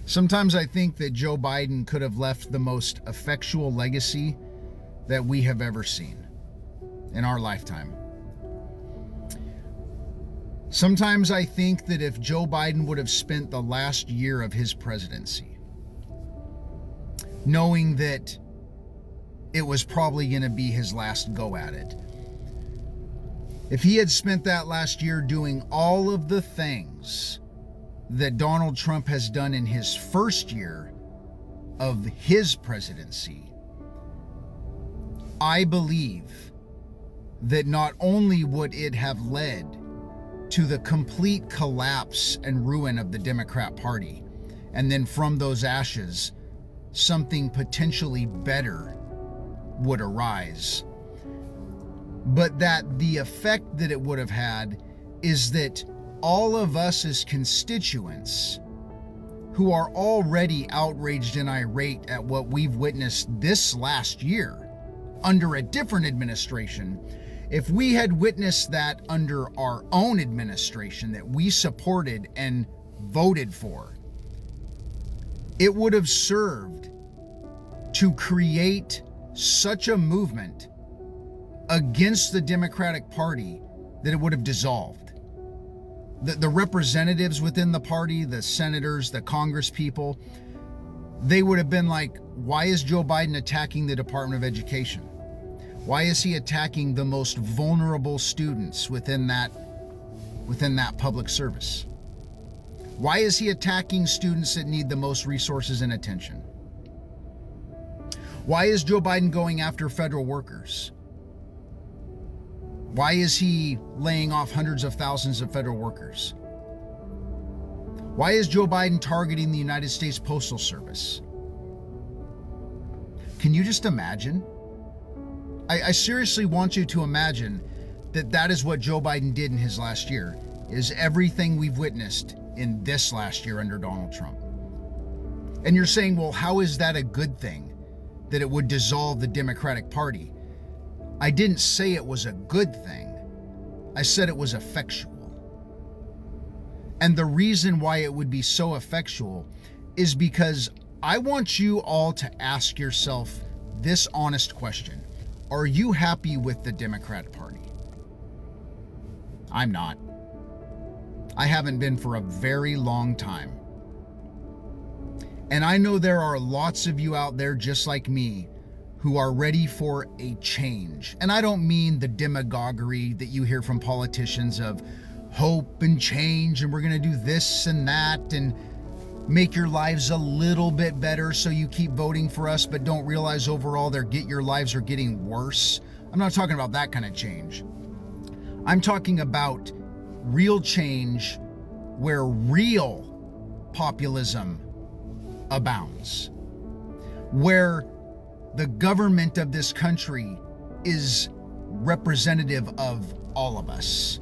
Sometimes I think that Joe Biden could have left the most effectual legacy that we have ever seen in our lifetime. Sometimes I think that if Joe Biden would have spent the last year of his presidency knowing that it was probably going to be his last go at it, if he had spent that last year doing all of the things that Donald Trump has done in his first year of his presidency, I believe that not only would it have led to the complete collapse and ruin of the Democrat Party, and then from those ashes, something potentially better would arise, but that the effect that it would have had is that all of us as constituents who are already outraged and irate at what we've witnessed this last year under a different administration, if we had witnessed that under our own administration that we supported and voted for, it would have served to create such a movement against the Democratic Party that it would have dissolved. The representatives within the party, the senators, the Congress people, they would have been like, why is Joe Biden attacking the Department of Education? Why is he attacking the most vulnerable students within that public service? Why is he attacking students that need the most resources and attention? Why is Joe Biden going after federal workers? Why is he laying off hundreds of thousands of federal workers? Why is Joe Biden targeting the United States Postal Service? Can you just imagine? I seriously want you to imagine that that is what Joe Biden did in his last year, is everything we've witnessed in this last year under Donald Trump. And you're saying, well, how is that a good thing, that it would dissolve the Democratic Party? I didn't say it was a good thing. I said it was effectual. And the reason why it would be so effectual is because I want you all to ask yourself this honest question. Are you happy with the Democrat Party? I'm not. I haven't been for a very long time. And I know there are lots of you out there just like me who are ready for a change. And I don't mean the demagoguery that you hear from politicians of hope and change, and we're going to do this and that and make your lives a little bit better so you keep voting for us, but don't realize overall your lives are getting worse. I'm not talking about that kind of change. I'm talking about real change where real populism abounds, where the government of this country is representative of all of us.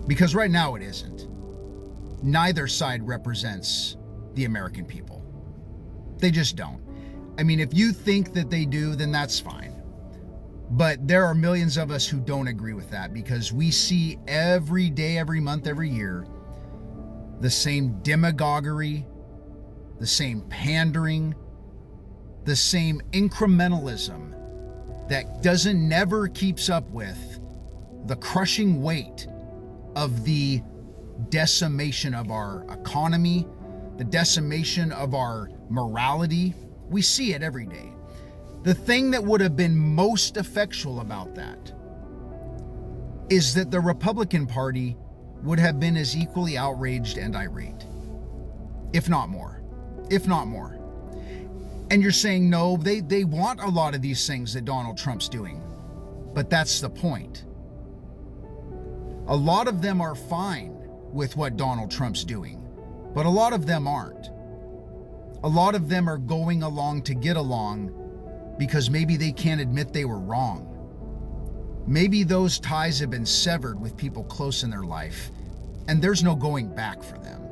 Because right now it isn't. Neither side represents the American people. They just don't. I mean, if you think that they do, then that's fine. But there are millions of us who don't agree with that, because we see every day, every month, every year, the same demagoguery, the same pandering, the same incrementalism that never keeps up with the crushing weight of the decimation of our economy, the decimation of our morality. We see it every day. The thing that would have been most effectual about that is that the Republican Party would have been as equally outraged and irate, if not more. And you're saying, no, they want a lot of these things that Donald Trump's doing. But that's the point. A lot of them are fine with what Donald Trump's doing, but a lot of them aren't. A lot of them are going along to get along because maybe they can't admit they were wrong. Maybe those ties have been severed with people close in their life, and there's no going back for them.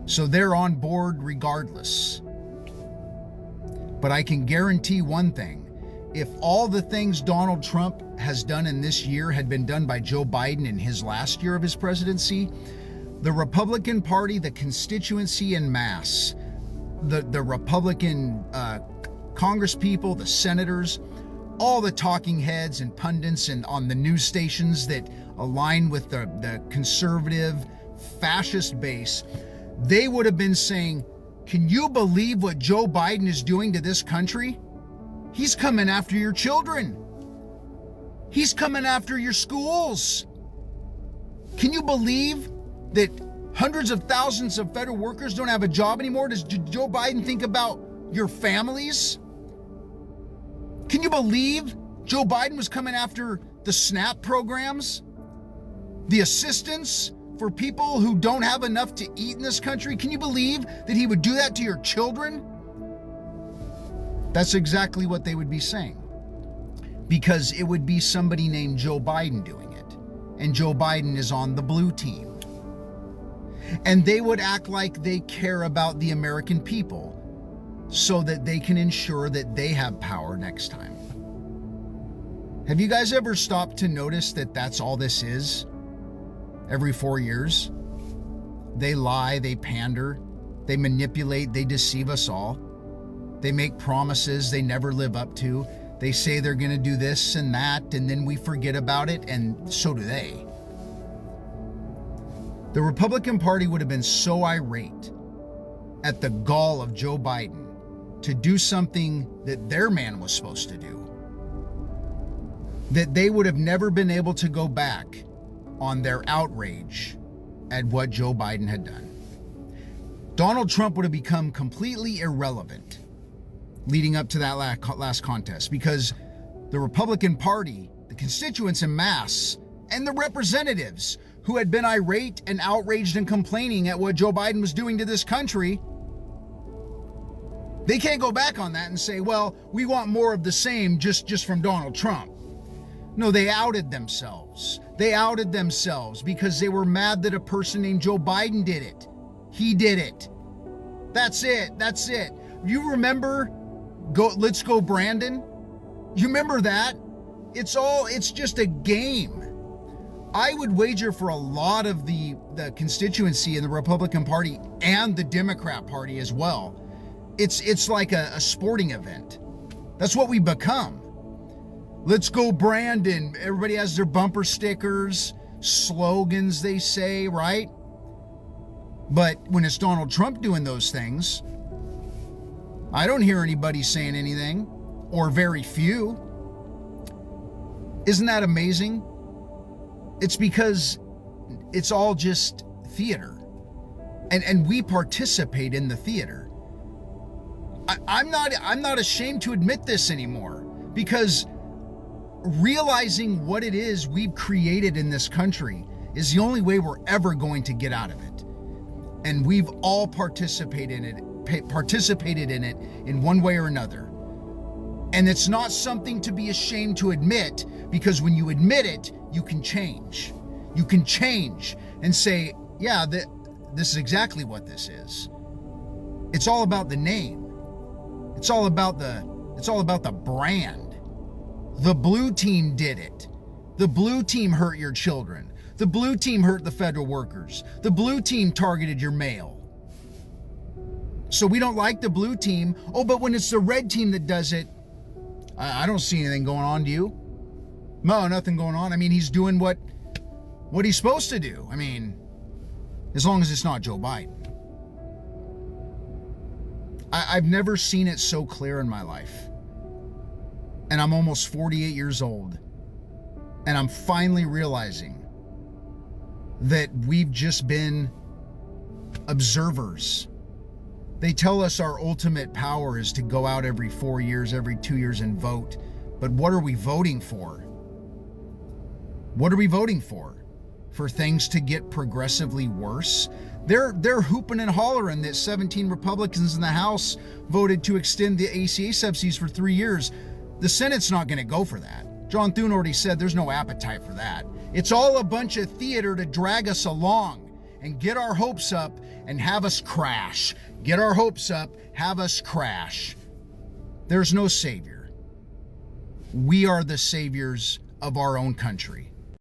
So they're on board regardless. But I can guarantee one thing. If all the things Donald Trump has done in this year had been done by Joe Biden in his last year of his presidency, The Republican Party, the constituency en masse, the Republican Congress people, the senators, all the talking heads and pundits and on the news stations that align with the conservative fascist base, they would have been saying, can you believe what Joe Biden is doing to this country? He's coming after your children. He's coming after your schools. Can you believe that hundreds of thousands of federal workers don't have a job anymore? Does Joe Biden think about your families? Can you believe Joe Biden was coming after the SNAP programs? The assistance for people who don't have enough to eat in this country? Can you believe that he would do that to your children? That's exactly what they would be saying. Because it would be somebody named Joe Biden doing it. And Joe Biden is on the blue team. And they would act like they care about the American people so that they can ensure that they have power next time. Have you guys ever stopped to notice that that's all this is? Every 4 years, they lie, they pander, they manipulate, they deceive us all. They make promises they never live up to. They say they're going to do this and that, and then we forget about it, and so do they. The Republican Party would have been so irate at the gall of Joe Biden to do something that their man was supposed to do, that they would have never been able to go back on their outrage at what Joe Biden had done. Donald Trump would have become completely irrelevant leading up to that last contest, because the Republican Party, the constituents en masse, and the representatives who had been irate and outraged and complaining at what Joe Biden was doing to this country, they can't go back on that and say, well, we want more of the same just from Donald Trump. No, they outed themselves. They outed themselves because they were mad that a person named Joe Biden did it. He did it. That's it. That's it. You remember Let's Go Brandon? You remember that? It's just a game. I would wager for a lot of the constituency in the Republican Party and the Democrat Party as well. It's like a sporting event. That's what we become. Let's go Brandon. Everybody has their bumper stickers, slogans they say, right? But when it's Donald Trump doing those things, I don't hear anybody saying anything, or very few. Isn't that amazing? It's because it's all just theater. And we participate in the theater. I'm not ashamed to admit this anymore, because realizing what it is we've created in this country is the only way we're ever going to get out of it. And we've all participated in it in one way or another. And it's not something to be ashamed to admit, because when you admit it, you can change. You can change and say, yeah, this is exactly what this is. It's all about the name. It's all about the brand. The blue team did it. The blue team hurt your children. The blue team hurt the federal workers. The blue team targeted your mail. So we don't like the blue team. Oh, but when it's the red team that does it, I don't see anything going on. Do you? No, nothing going on. I mean, he's doing what he's supposed to do. I mean, as long as it's not Joe Biden. I've never seen it so clear in my life. And I'm almost 48 years old. And I'm finally realizing that we've just been observers. They tell us our ultimate power is to go out every 4 years, every 2 years and vote. But what are we voting for? What are we voting for? For things to get progressively worse? They're hooping and hollering that 17 Republicans in the House voted to extend the ACA subsidies for 3 years. The Senate's not going to go for that. John Thune already said there's no appetite for that. It's all a bunch of theater to drag us along and get our hopes up and have us crash. Get our hopes up, have us crash. There's no savior. We are the saviors of our own country.